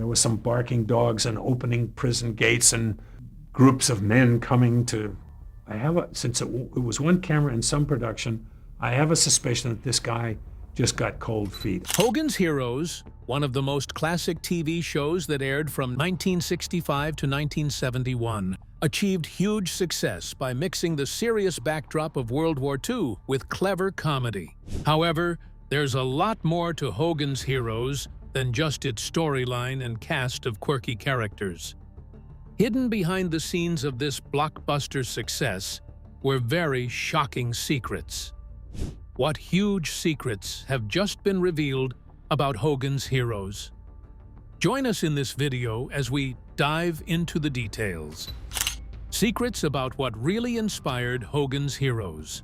There were some barking dogs and opening prison gates and groups of men coming to... since it was one camera in some production, I have a suspicion that this guy just got cold feet. Hogan's Heroes, one of the most classic TV shows that aired from 1965 to 1971, achieved huge success by mixing the serious backdrop of World War II with clever comedy. However, there's a lot more to Hogan's Heroes than just its storyline and cast of quirky characters. Hidden behind the scenes of this blockbuster success were very shocking secrets. What huge secrets have just been revealed about Hogan's Heroes? Join us in this video as we dive into the details. Secrets about what really inspired Hogan's Heroes.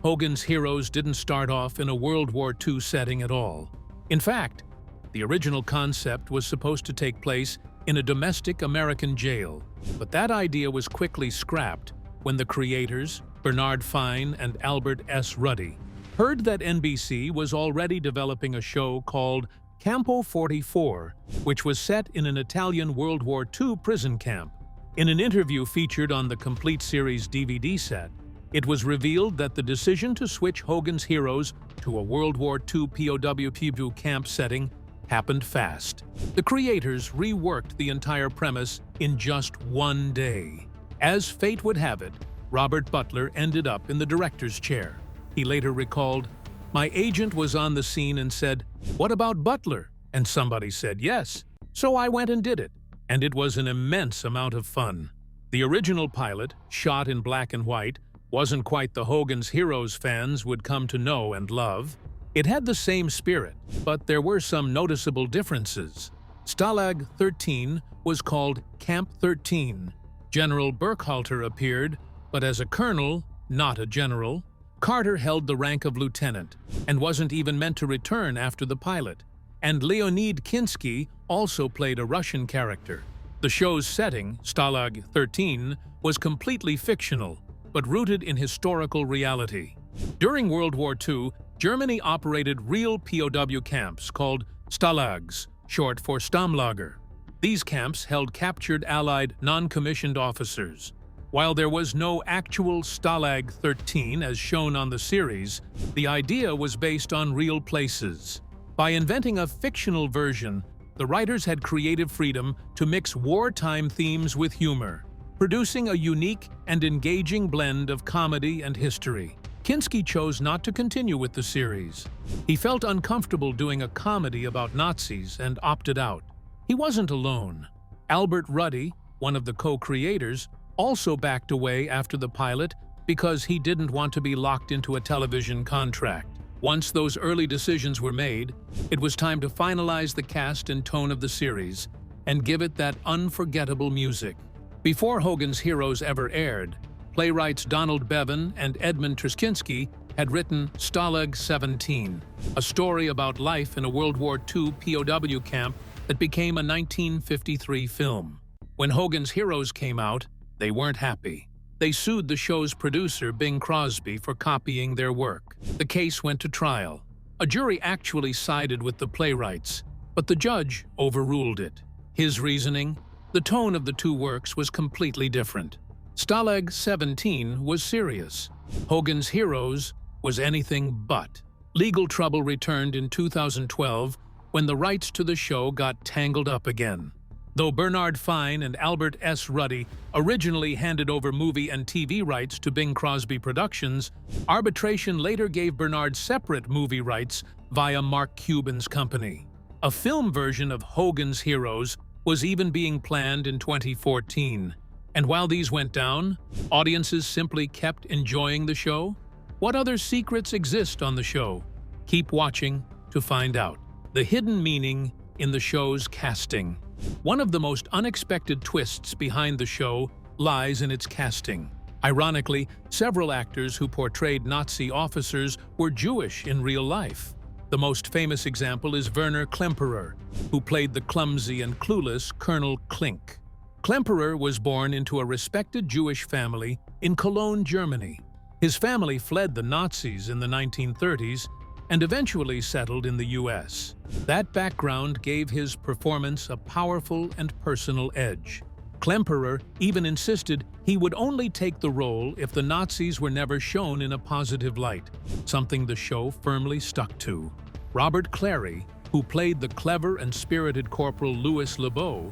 Hogan's Heroes didn't start off in a World War II setting at all. In fact, the original concept was supposed to take place in a domestic American jail, but that idea was quickly scrapped when the creators, Bernard Fine and Albert S. Ruddy, heard that NBC was already developing a show called Campo 44, which was set in an Italian World War II prison camp. In an interview featured on the complete series DVD set, it was revealed that the decision to switch Hogan's Heroes to a World War II POW camp setting happened fast. The creators reworked the entire premise in just one day. As fate would have it, Robert Butler ended up in the director's chair. He later recalled, "My agent was on the scene and said, 'What about Butler?' And somebody said yes. So I went and did it. And it was an immense amount of fun." The original pilot, shot in black and white, wasn't quite the Hogan's Heroes fans would come to know and love. It had the same spirit, but there were some noticeable differences. Stalag 13 was called Camp 13. General Burkhalter appeared, but as a colonel, not a general. Carter held the rank of lieutenant and wasn't even meant to return after the pilot. And Leonid Kinsky also played a Russian character. The show's setting, Stalag 13, was completely fictional, but rooted in historical reality. During World War II, Germany operated real POW camps called Stalags, short for Stammlager. These camps held captured Allied non-commissioned officers. While there was no actual Stalag 13 as shown on the series, the idea was based on real places. By inventing a fictional version, the writers had creative freedom to mix wartime themes with humor, producing a unique and engaging blend of comedy and history. Kinsky chose not to continue with the series. He felt uncomfortable doing a comedy about Nazis and opted out. He wasn't alone. Albert Ruddy, one of the co-creators, also backed away after the pilot because he didn't want to be locked into a television contract. Once those early decisions were made, it was time to finalize the cast and tone of the series and give it that unforgettable music. Before Hogan's Heroes ever aired, playwrights Donald Bevan and Edmund Truskinsky had written Stalag 17, a story about life in a World War II POW camp that became a 1953 film. When Hogan's Heroes came out, they weren't happy. They sued the show's producer, Bing Crosby, for copying their work. The case went to trial. A jury actually sided with the playwrights, but the judge overruled it. His reasoning? The tone of the two works was completely different. Stalag 17 was serious. Hogan's Heroes was anything but. Legal trouble returned in 2012 when the rights to the show got tangled up again. Though Bernard Fine and Albert S. Ruddy originally handed over movie and TV rights to Bing Crosby Productions, arbitration later gave Bernard separate movie rights via Mark Cuban's company. A film version of Hogan's Heroes was even being planned in 2014. And while these went down, audiences simply kept enjoying the show. What other secrets exist on the show? Keep watching to find out. The hidden meaning in the show's casting. One of the most unexpected twists behind the show lies in its casting. Ironically, several actors who portrayed Nazi officers were Jewish in real life. The most famous example is Werner Klemperer, who played the clumsy and clueless Colonel Klink. Klemperer was born into a respected Jewish family in Cologne, Germany. His family fled the Nazis in the 1930s, and eventually settled in the US. That background gave his performance a powerful and personal edge. Klemperer even insisted he would only take the role if the Nazis were never shown in a positive light, something the show firmly stuck to. Robert Clary, who played the clever and spirited Corporal Louis Lebeau,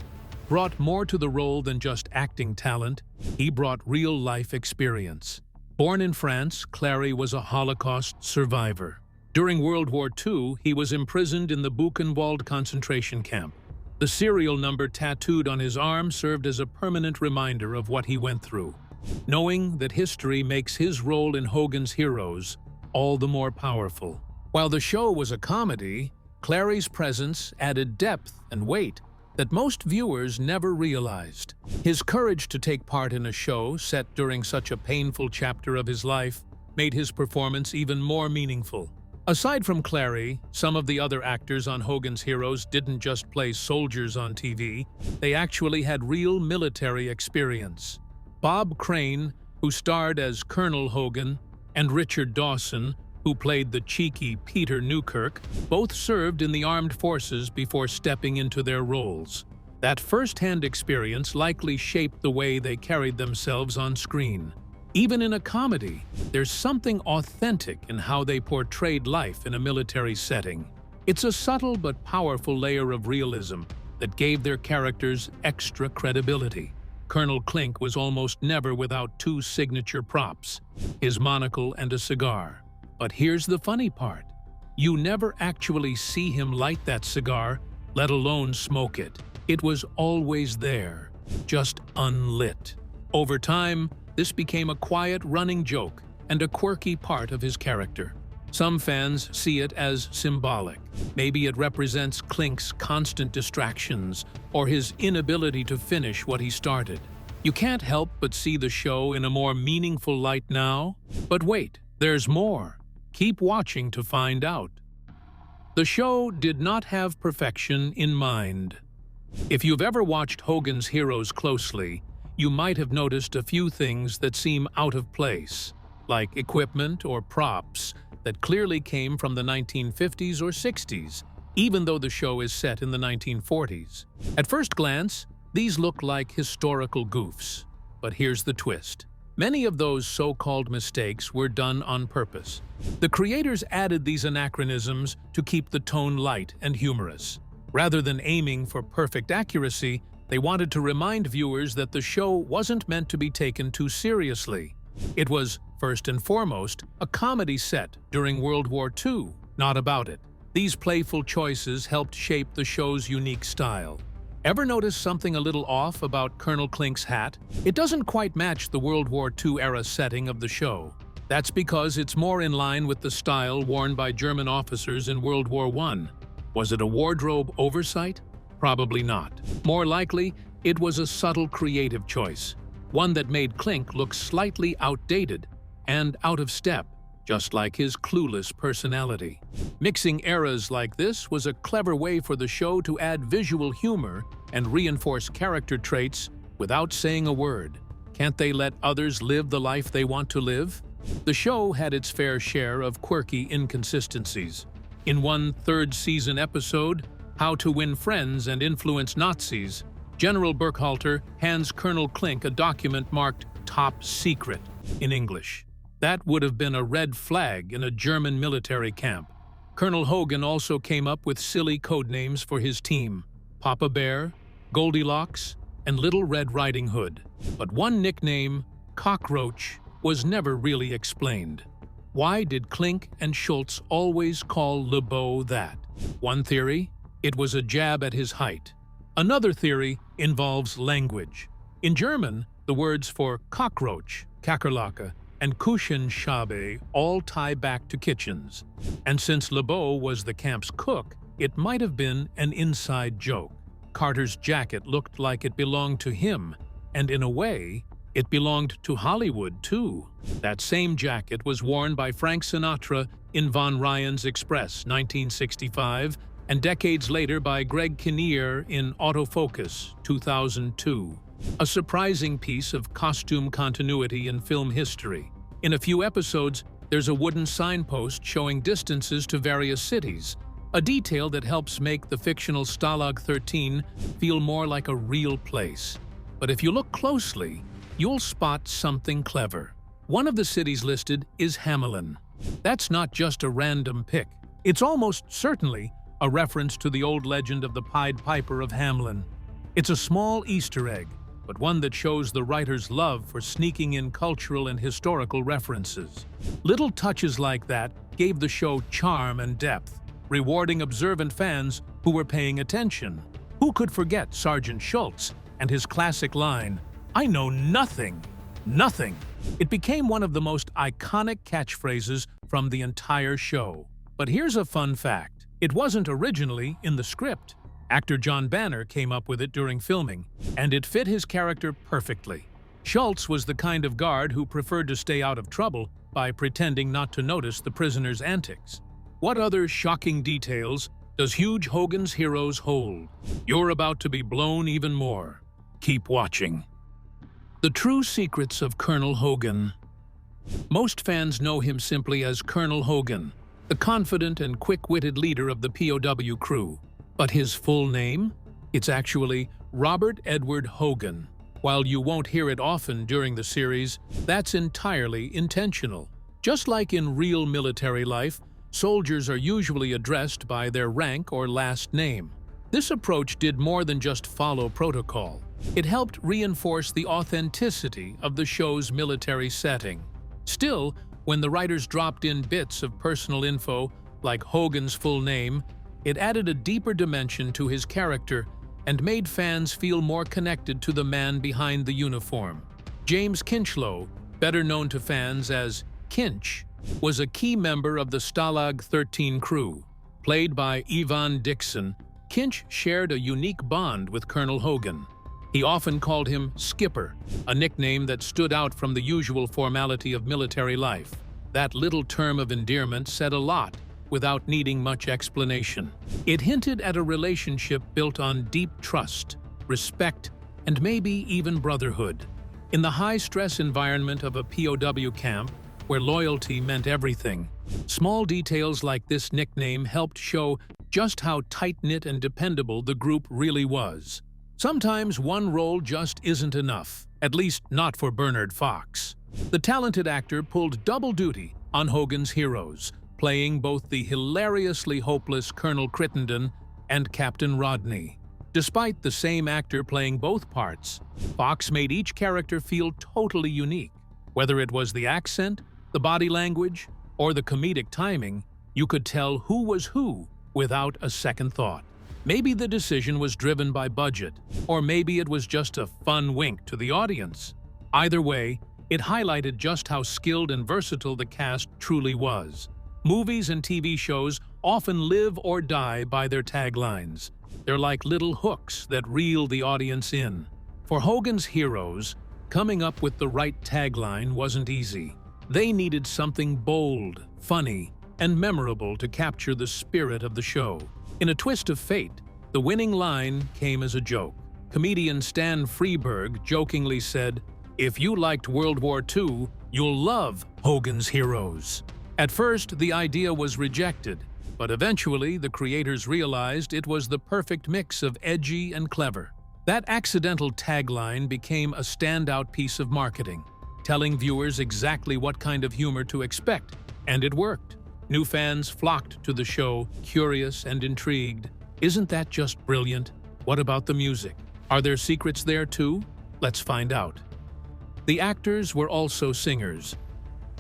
brought more to the role than just acting talent. He brought real-life experience. Born in France, Clary was a Holocaust survivor. During World War II, he was imprisoned in the Buchenwald concentration camp. The serial number tattooed on his arm served as a permanent reminder of what he went through. Knowing that history makes his role in Hogan's Heroes all the more powerful. While the show was a comedy, Clary's presence added depth and weight that most viewers never realized. His courage to take part in a show set during such a painful chapter of his life made his performance even more meaningful. Aside from Clary, some of the other actors on Hogan's Heroes didn't just play soldiers on TV, they actually had real military experience. Bob Crane, who starred as Colonel Hogan, and Richard Dawson, who played the cheeky Peter Newkirk, both served in the armed forces before stepping into their roles. That first-hand experience likely shaped the way they carried themselves on screen. Even in a comedy, there's something authentic in how they portrayed life in a military setting. It's a subtle but powerful layer of realism that gave their characters extra credibility. Colonel Klink was almost never without two signature props, his monocle and a cigar. But here's the funny part. You never actually see him light that cigar, let alone smoke it. It was always there, just unlit. Over time, this became a quiet running joke and a quirky part of his character. Some fans see it as symbolic. Maybe it represents Klink's constant distractions or his inability to finish what he started. You can't help but see the show in a more meaningful light now. But wait, there's more. Keep watching to find out. The show did not have perfection in mind. If you've ever watched Hogan's Heroes closely, you might have noticed a few things that seem out of place, like equipment or props that clearly came from the 1950s or 60s, even though the show is set in the 1940s. At first glance, these look like historical goofs. But here's the twist. Many of those so-called mistakes were done on purpose. The creators added these anachronisms to keep the tone light and humorous. Rather than aiming for perfect accuracy, they wanted to remind viewers that the show wasn't meant to be taken too seriously. It was, first and foremost, a comedy set during World War II, not about it. These playful choices helped shape the show's unique style. Ever notice something a little off about Colonel Klink's hat? It doesn't quite match the World War II-era setting of the show. That's because it's more in line with the style worn by German officers in World War I. Was it a wardrobe oversight? Probably not. More likely, it was a subtle creative choice, one that made Klink look slightly outdated and out of step, just like his clueless personality. Mixing eras like this was a clever way for the show to add visual humor and reinforce character traits without saying a word. Can't they let others live the life they want to live? The show had its fair share of quirky inconsistencies. In one third-season episode, How to Win Friends and Influence Nazis, General Burkhalter hands Colonel Klink a document marked Top Secret in English. That would have been a red flag in a German military camp. Colonel Hogan also came up with silly codenames for his team: Papa Bear, Goldilocks, and Little Red Riding Hood. But one nickname, Cockroach, was never really explained. Why did Klink and Schultz always call Lebeau that? One theory: it was a jab at his height. Another theory involves language. In German, the words for cockroach, Kakerlake, and Küchenschabe all tie back to kitchens. And since Lebeau was the camp's cook, it might have been an inside joke. Carter's jacket looked like it belonged to him, and in a way, it belonged to Hollywood, too. That same jacket was worn by Frank Sinatra in Von Ryan's Express, 1965, and decades later by Greg Kinnear in Autofocus, 2002. A surprising piece of costume continuity in film history. In a few episodes, there's a wooden signpost showing distances to various cities, a detail that helps make the fictional Stalag 13 feel more like a real place. But if you look closely, you'll spot something clever. One of the cities listed is Hamelin. That's not just a random pick. It's almost certainly a reference to the old legend of the Pied Piper of Hamelin. It's a small Easter egg, but one that shows the writer's love for sneaking in cultural and historical references. Little touches like that gave the show charm and depth, rewarding observant fans who were paying attention. Who could forget Sergeant Schultz and his classic line, "I know nothing, nothing." It became one of the most iconic catchphrases from the entire show. But here's a fun fact. It wasn't originally in the script. Actor John Banner came up with it during filming, and it fit his character perfectly. Schultz was the kind of guard who preferred to stay out of trouble by pretending not to notice the prisoner's antics. What other shocking details does huge Hogan's Heroes hold? You're about to be blown even more. Keep watching. The true secrets of Colonel Hogan. Most fans know him simply as Colonel Hogan, the confident and quick-witted leader of the POW crew. But his full name? It's actually Robert Edward Hogan. While you won't hear it often during the series, that's entirely intentional. Just like in real military life, soldiers are usually addressed by their rank or last name. This approach did more than just follow protocol. It helped reinforce the authenticity of the show's military setting. Still, when the writers dropped in bits of personal info, like Hogan's full name, it added a deeper dimension to his character and made fans feel more connected to the man behind the uniform. James Kinchlow, better known to fans as Kinch, was a key member of the Stalag 13 crew. Played by Ivan Dixon, Kinch shared a unique bond with Colonel Hogan. He often called him Skipper, a nickname that stood out from the usual formality of military life. That little term of endearment said a lot without needing much explanation. It hinted at a relationship built on deep trust, respect, and maybe even brotherhood. In the high-stress environment of a POW camp, where loyalty meant everything, small details like this nickname helped show just how tight-knit and dependable the group really was. Sometimes one role just isn't enough, at least not for Bernard Fox. The talented actor pulled double duty on Hogan's Heroes, playing both the hilariously hopeless Colonel Crittenden and Captain Rodney. Despite the same actor playing both parts, Fox made each character feel totally unique. Whether it was the accent, the body language, or the comedic timing, you could tell who was who without a second thought. Maybe the decision was driven by budget, or maybe it was just a fun wink to the audience. Either way, it highlighted just how skilled and versatile the cast truly was. Movies and TV shows often live or die by their taglines. They're like little hooks that reel the audience in. For Hogan's Heroes, coming up with the right tagline wasn't easy. They needed something bold, funny, and memorable to capture the spirit of the show. In a twist of fate, the winning line came as a joke. Comedian Stan Freberg jokingly said, "If you liked World War II, you'll love Hogan's Heroes." At first, the idea was rejected, but eventually the creators realized it was the perfect mix of edgy and clever. That accidental tagline became a standout piece of marketing, telling viewers exactly what kind of humor to expect, and it worked. New fans flocked to the show, curious and intrigued. Isn't that just brilliant? What about the music? Are there secrets there too? Let's find out. The actors were also singers.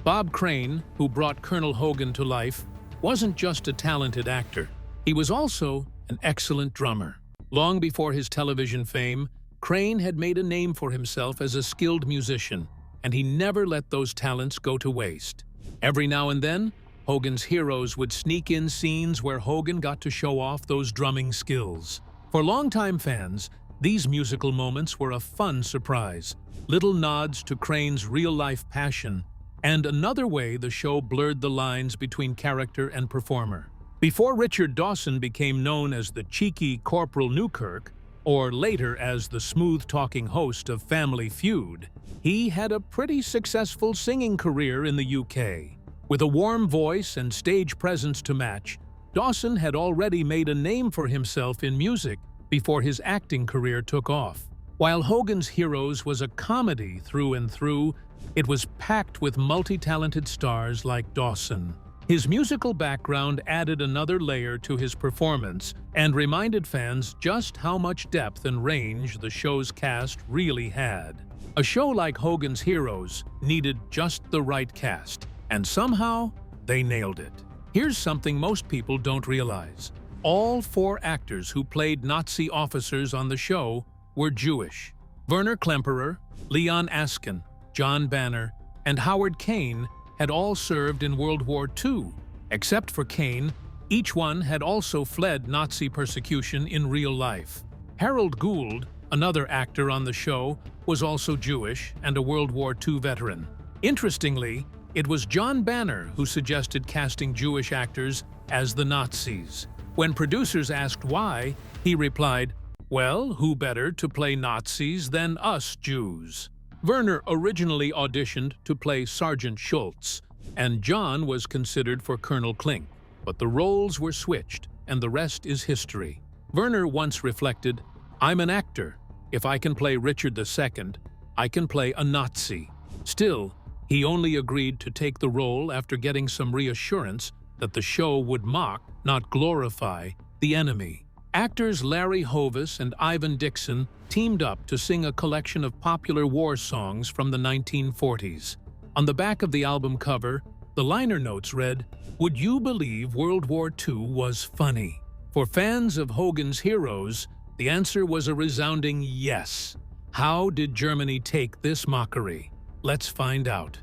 Bob Crane, who brought Colonel Hogan to life, wasn't just a talented actor. He was also an excellent drummer. Long before his television fame, Crane had made a name for himself as a skilled musician, and he never let those talents go to waste. Every now and then, Hogan's Heroes would sneak in scenes where Hogan got to show off those drumming skills. For longtime fans, these musical moments were a fun surprise, little nods to Crane's real-life passion, and another way the show blurred the lines between character and performer. Before Richard Dawson became known as the cheeky Corporal Newkirk, or later as the smooth-talking host of Family Feud, he had a pretty successful singing career in the UK. With a warm voice and stage presence to match, Dawson had already made a name for himself in music before his acting career took off. While Hogan's Heroes was a comedy through and through, it was packed with multi-talented stars like Dawson. His musical background added another layer to his performance and reminded fans just how much depth and range the show's cast really had. A show like Hogan's Heroes needed just the right cast, and somehow they nailed it. Here's something most people don't realize. All 4 actors who played Nazi officers on the show were Jewish. Werner Klemperer, Leon Askin, John Banner, and Howard Kane had all served in World War II. Except for Kane, each one had also fled Nazi persecution in real life. Harold Gould, another actor on the show, was also Jewish and a World War II veteran. Interestingly, it was John Banner who suggested casting Jewish actors as the Nazis. When producers asked why, he replied, "Well, who better to play Nazis than us Jews?" Werner originally auditioned to play Sergeant Schultz, and John was considered for Colonel Klink, but the roles were switched, and the rest is history. Werner once reflected, "I'm an actor. If I can play Richard II, I can play a Nazi." Still, he only agreed to take the role after getting some reassurance that the show would mock, not glorify, the enemy. Actors Larry Hovis and Ivan Dixon teamed up to sing a collection of popular war songs from the 1940s. On the back of the album cover, the liner notes read, "Would you believe World War II was funny?" For fans of Hogan's Heroes, the answer was a resounding yes. How did Germany take this mockery? Let's find out.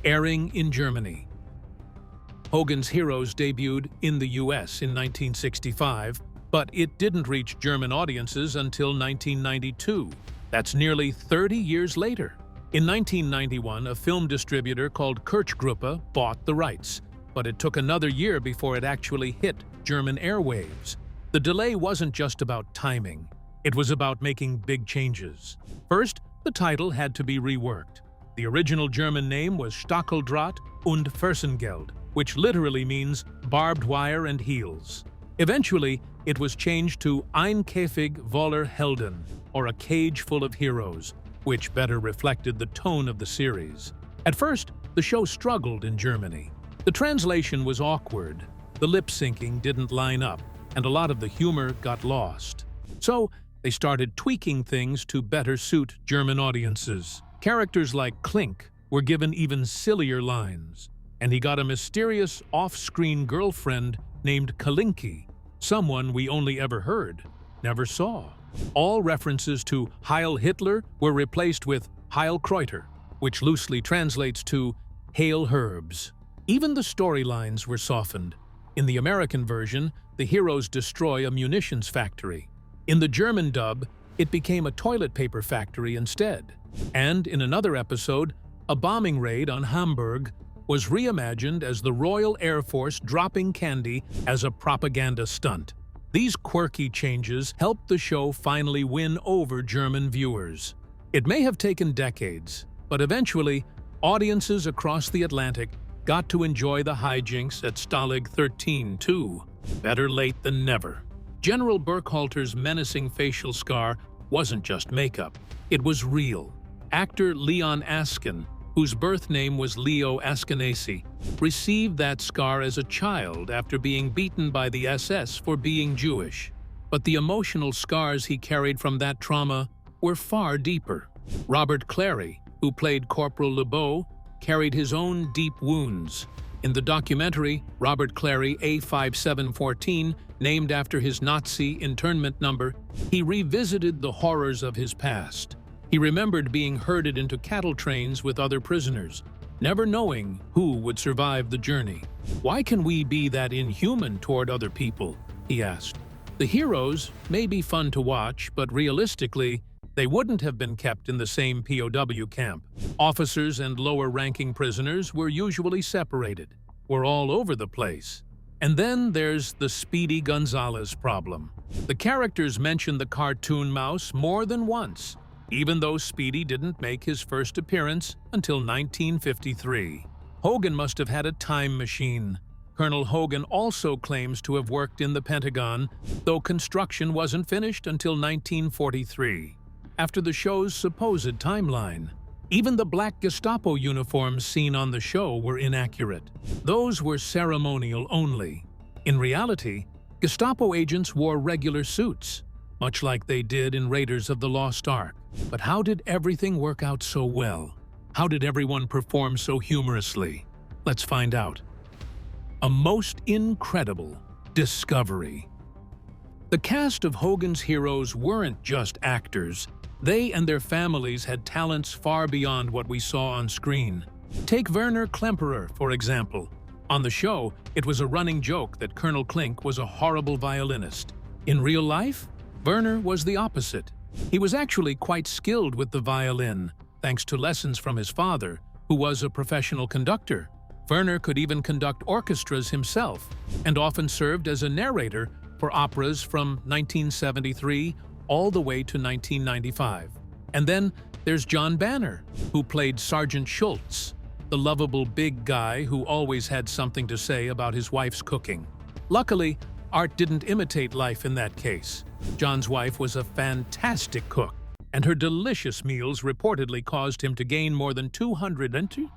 Airing in Germany. Hogan's Heroes debuted in the US in 1965, but it didn't reach German audiences until 1992. That's nearly 30 years later. In 1991, a film distributor called Kirchgruppe bought the rights, but it took another year before it actually hit German airwaves. The delay wasn't just about timing. It was about making big changes. First, the title had to be reworked. The original German name was Stacheldraht und Fersengeld, which literally means barbed wire and heels. Eventually, it was changed to Ein Käfig voller Helden, or a cage full of heroes, which better reflected the tone of the series. At first, the show struggled in Germany. The translation was awkward, the lip-syncing didn't line up, and a lot of the humor got lost. So, they started tweaking things to better suit German audiences. Characters like Klink were given even sillier lines, and he got a mysterious off-screen girlfriend named Kalinki, someone we only ever heard, never saw. All references to Heil Hitler were replaced with Heil Kreuter, which loosely translates to Hail Herbs. Even the storylines were softened. In the American version, the heroes destroy a munitions factory. In the German dub, it became a toilet paper factory instead. And in another episode, a bombing raid on Hamburg was reimagined as the Royal Air Force dropping candy as a propaganda stunt. These quirky changes helped the show finally win over German viewers. It may have taken decades, but eventually, audiences across the Atlantic got to enjoy the hijinks at Stalag 13 too. Better late than never. General Burkhalter's menacing facial scar wasn't just makeup, it was real. Actor Leon Askin, whose birth name was Leo Askenasy, received that scar as a child after being beaten by the SS for being Jewish. But the emotional scars he carried from that trauma were far deeper. Robert Clary, who played Corporal LeBeau, carried his own deep wounds. In the documentary, Robert Clary A5714, named after his Nazi internment number, he revisited the horrors of his past. He remembered being herded into cattle trains with other prisoners, never knowing who would survive the journey. "Why can we be that inhuman toward other people?" he asked. The heroes may be fun to watch, but realistically, they wouldn't have been kept in the same POW camp. Officers and lower-ranking prisoners were usually separated, were all over the place. And then there's the Speedy Gonzales problem. The characters mention the cartoon mouse more than once, even though Speedy didn't make his first appearance until 1953. Hogan must have had a time machine. Colonel Hogan also claims to have worked in the Pentagon, though construction wasn't finished until 1943, after the show's supposed timeline. Even the black Gestapo uniforms seen on the show were inaccurate. Those were ceremonial only. In reality, Gestapo agents wore regular suits, much like they did in Raiders of the Lost Ark. But how did everything work out so well? How did everyone perform so humorously? Let's find out. A most incredible discovery. The cast of Hogan's Heroes weren't just actors. They and their families had talents far beyond what we saw on screen. Take Werner Klemperer, for example. On the show, it was a running joke that Colonel Klink was a horrible violinist. In real life, Werner was the opposite. He was actually quite skilled with the violin, thanks to lessons from his father, who was a professional conductor. Werner could even conduct orchestras himself, and often served as a narrator for operas from 1973 all the way to 1995. And then there's John Banner, who played Sergeant Schultz, the lovable big guy who always had something to say about his wife's cooking. Luckily, art didn't imitate life in that case. John's wife was a fantastic cook, and her delicious meals reportedly caused him to gain more than 250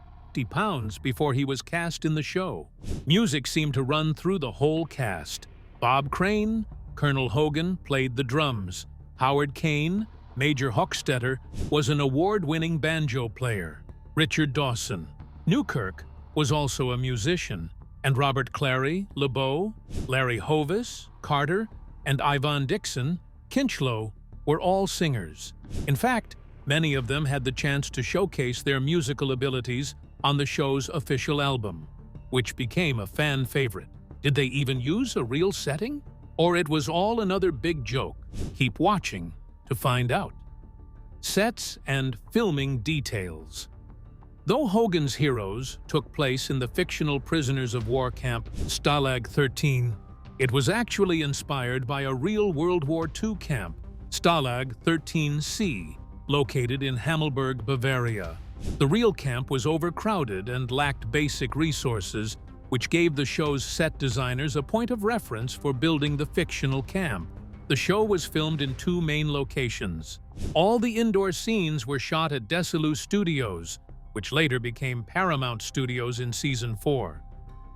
pounds before he was cast in the show. Music seemed to run through the whole cast. Bob Crane, Colonel Hogan, played the drums. Howard Kane, Major Hochstetter, was an award-winning banjo player. Richard Dawson, Newkirk, was also a musician, and Robert Clary, LeBeau, Larry Hovis, Carter, and Ivan Dixon, Kinchlow, were all singers. In fact, many of them had the chance to showcase their musical abilities on the show's official album, which became a fan favorite. Did they even use a real setting? Or it was all another big joke? Keep watching to find out. Sets and filming details. Though Hogan's Heroes took place in the fictional prisoners of war camp Stalag 13, it was actually inspired by a real World War II camp, Stalag 13C, located in Hammelburg, Bavaria. The real camp was overcrowded and lacked basic resources, which gave the show's set designers a point of reference for building the fictional camp. The show was filmed in two main locations. All the indoor scenes were shot at Desilu Studios, which later became Paramount Studios in Season 4.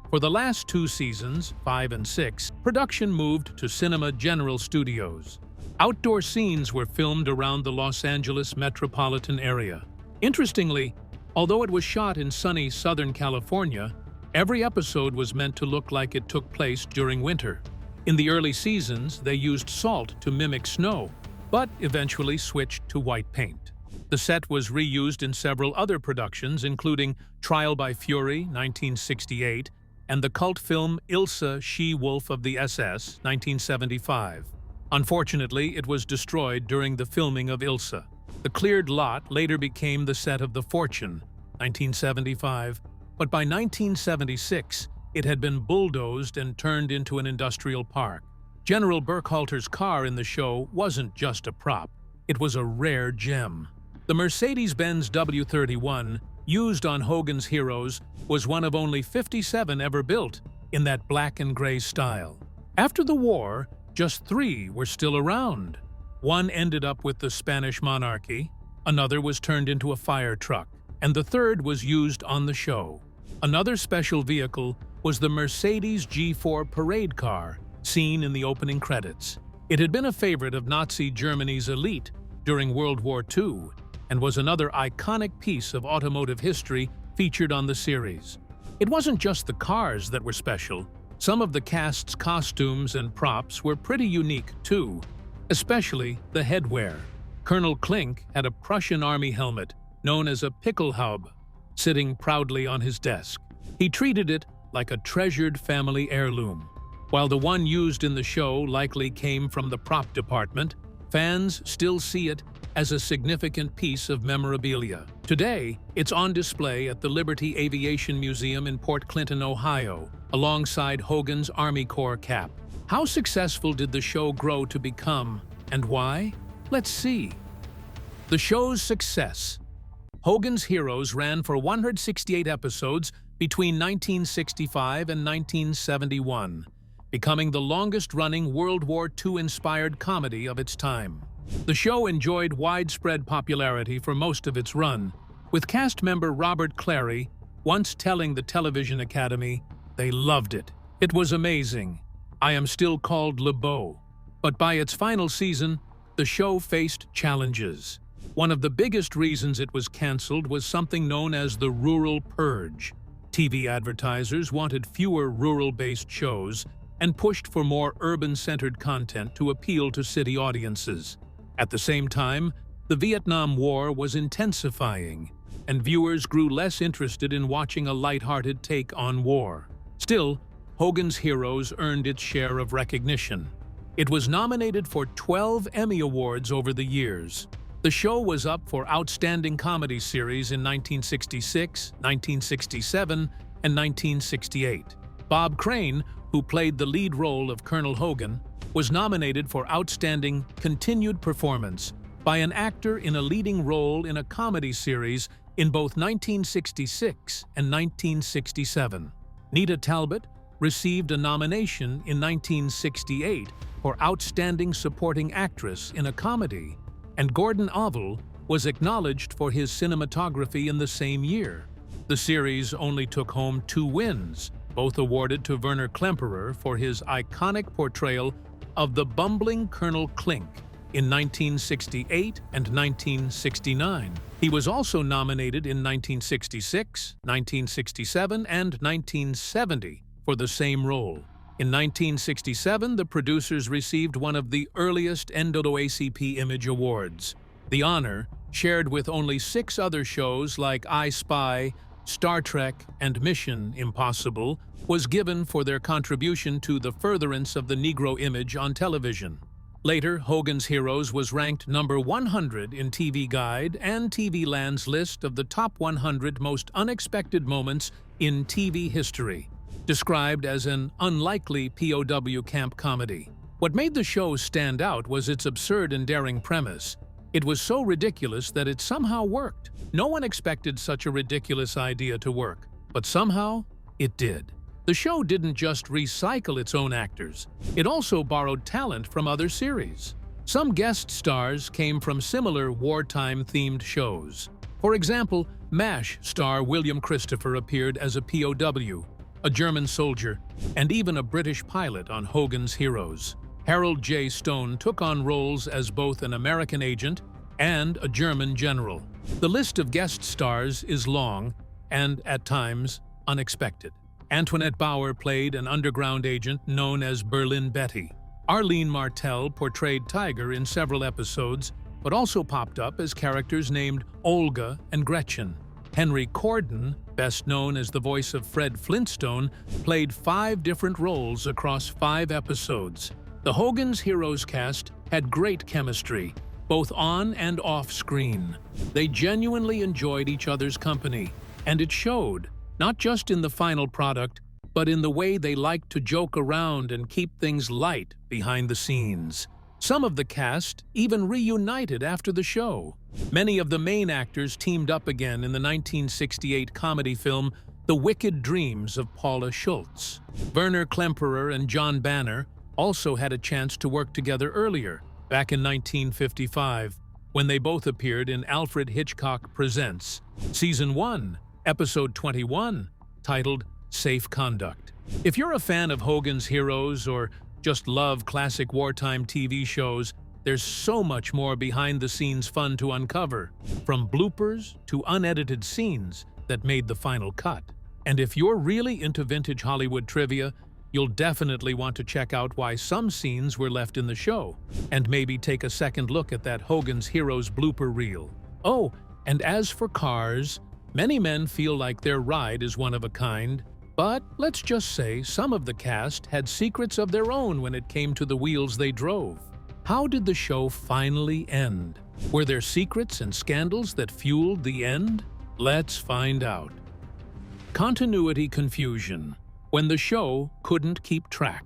For the last two seasons, 5 and 6, production moved to Cinema General Studios. Outdoor scenes were filmed around the Los Angeles metropolitan area. Interestingly, although it was shot in sunny Southern California, every episode was meant to look like it took place during winter. In the early seasons, they used salt to mimic snow, but eventually switched to white paint. The set was reused in several other productions, including Trial by Fury, 1968, and the cult film Ilsa, She-Wolf of the SS, 1975. Unfortunately, it was destroyed during the filming of Ilsa. The cleared lot later became the set of The Fortune, 1975, but by 1976, it had been bulldozed and turned into an industrial park. General Burkhalter's car in the show wasn't just a prop, it was a rare gem. The Mercedes-Benz W31, used on Hogan's Heroes, was one of only 57 ever built in that black and gray style. After the war, just 3 were still around. One ended up with the Spanish monarchy, another was turned into a fire truck, and the third was used on the show. Another special vehicle was the Mercedes G4 parade car, seen in the opening credits. It had been a favorite of Nazi Germany's elite during World War II, and was another iconic piece of automotive history featured on the series. It wasn't just the cars that were special. Some of the cast's costumes and props were pretty unique, too, especially the headwear. Colonel Klink had a Prussian army helmet known as a Pickelhaube, sitting proudly on his desk. He treated it like a treasured family heirloom. While the one used in the show likely came from the prop department, fans still see it as a significant piece of memorabilia. Today, it's on display at the Liberty Aviation Museum in Port Clinton, Ohio, alongside Hogan's Army Corps cap. How successful did the show grow to become, and why? Let's see. The show's success. Hogan's Heroes ran for 168 episodes between 1965 and 1971, becoming the longest-running World War II-inspired comedy of its time. The show enjoyed widespread popularity for most of its run, with cast member Robert Clary once telling the Television Academy, "They loved it. It was amazing. I am still called LeBeau." But by its final season, the show faced challenges. One of the biggest reasons it was canceled was something known as the rural purge. TV advertisers wanted fewer rural-based shows and pushed for more urban-centered content to appeal to city audiences. At the same time, the Vietnam War was intensifying, and viewers grew less interested in watching a lighthearted take on war. Still, Hogan's Heroes earned its share of recognition. It was nominated for 12 Emmy Awards over the years. The show was up for Outstanding Comedy Series in 1966, 1967, and 1968. Bob Crane, who played the lead role of Colonel Hogan, was nominated for Outstanding Continued Performance by an actor in a leading role in a comedy series in both 1966 and 1967. Nita Talbot received a nomination in 1968 for Outstanding Supporting Actress in a Comedy, and Gordon Avil was acknowledged for his cinematography in the same year. The series only took home 2 wins, both awarded to Werner Klemperer for his iconic portrayal of the bumbling Colonel Klink in 1968 and 1969. He was also nominated in 1966, 1967, and 1970 for the same role. In 1967, the producers received one of the earliest NAACP Image Awards. The honor, shared with only 6 other shows like I Spy, Star Trek, and Mission Impossible, was given for their contribution to the furtherance of the Negro image on television. Later, Hogan's Heroes was ranked number 100 in TV Guide and TV Land's list of the top 100 most unexpected moments in TV history, described as an unlikely POW camp comedy. What made the show stand out was its absurd and daring premise. It was so ridiculous that it somehow worked. No one expected such a ridiculous idea to work, but somehow it did. The show didn't just recycle its own actors, it also borrowed talent from other series. Some guest stars came from similar wartime-themed shows. For example, MASH star William Christopher appeared as a POW, a German soldier, and even a British pilot on Hogan's Heroes. Harold J. Stone took on roles as both an American agent and a German general. The list of guest stars is long and, at times, unexpected. Antoinette Bauer played an underground agent known as Berlin Betty. Arlene Martell portrayed Tiger in several episodes, but also popped up as characters named Olga and Gretchen. Henry Corden, best known as the voice of Fred Flintstone, played 5 different roles across 5 episodes. The Hogan's Heroes cast had great chemistry, both on and off screen. They genuinely enjoyed each other's company, and it showed, not just in the final product, but in the way they liked to joke around and keep things light behind the scenes. Some of the cast even reunited after the show. Many of the main actors teamed up again in the 1968 comedy film The Wicked Dreams of Paula Schultz. Werner Klemperer and John Banner also had a chance to work together earlier, back in 1955, when they both appeared in Alfred Hitchcock Presents, Season 1, Episode 21, titled Safe Conduct. If you're a fan of Hogan's Heroes or just love classic wartime TV shows, there's so much more behind-the-scenes fun to uncover, from bloopers to unedited scenes that made the final cut. And if you're really into vintage Hollywood trivia, you'll definitely want to check out why some scenes were left in the show, and maybe take a second look at that Hogan's Heroes blooper reel. Oh, and as for cars, many men feel like their ride is one of a kind, but let's just say some of the cast had secrets of their own when it came to the wheels they drove. How did the show finally end? Were there secrets and scandals that fueled the end? Let's find out. Continuity confusion. When the show couldn't keep track.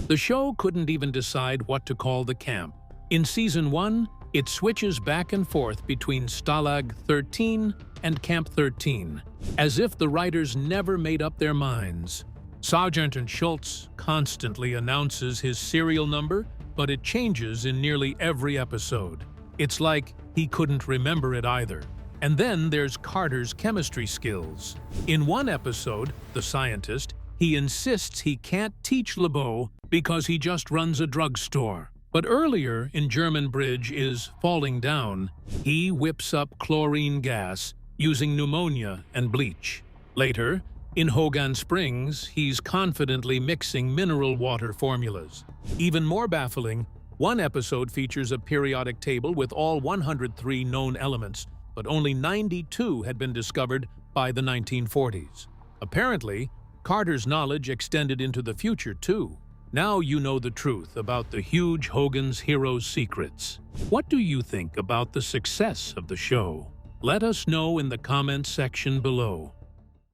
The show couldn't even decide what to call the camp. In Season 1, it switches back and forth between Stalag 13 and Camp 13, as if the writers never made up their minds. Sergeant Schultz constantly announces his serial number, but it changes in nearly every episode. It's like he couldn't remember it either. And then there's Carter's chemistry skills. In one episode, the scientist, he insists he can't teach LeBeau because he just runs a drugstore. But earlier in German Bridge is Falling Down, he whips up chlorine gas using pneumonia and bleach. Later, in Hogan Springs, he's confidently mixing mineral water formulas. Even more baffling, one episode features a periodic table with all 103 known elements, but only 92 had been discovered by the 1940s. Apparently, Carter's knowledge extended into the future, too. Now you know the truth about the huge Hogans Heroes secrets. What do you think about the success of the show? Let us know in the comments section below.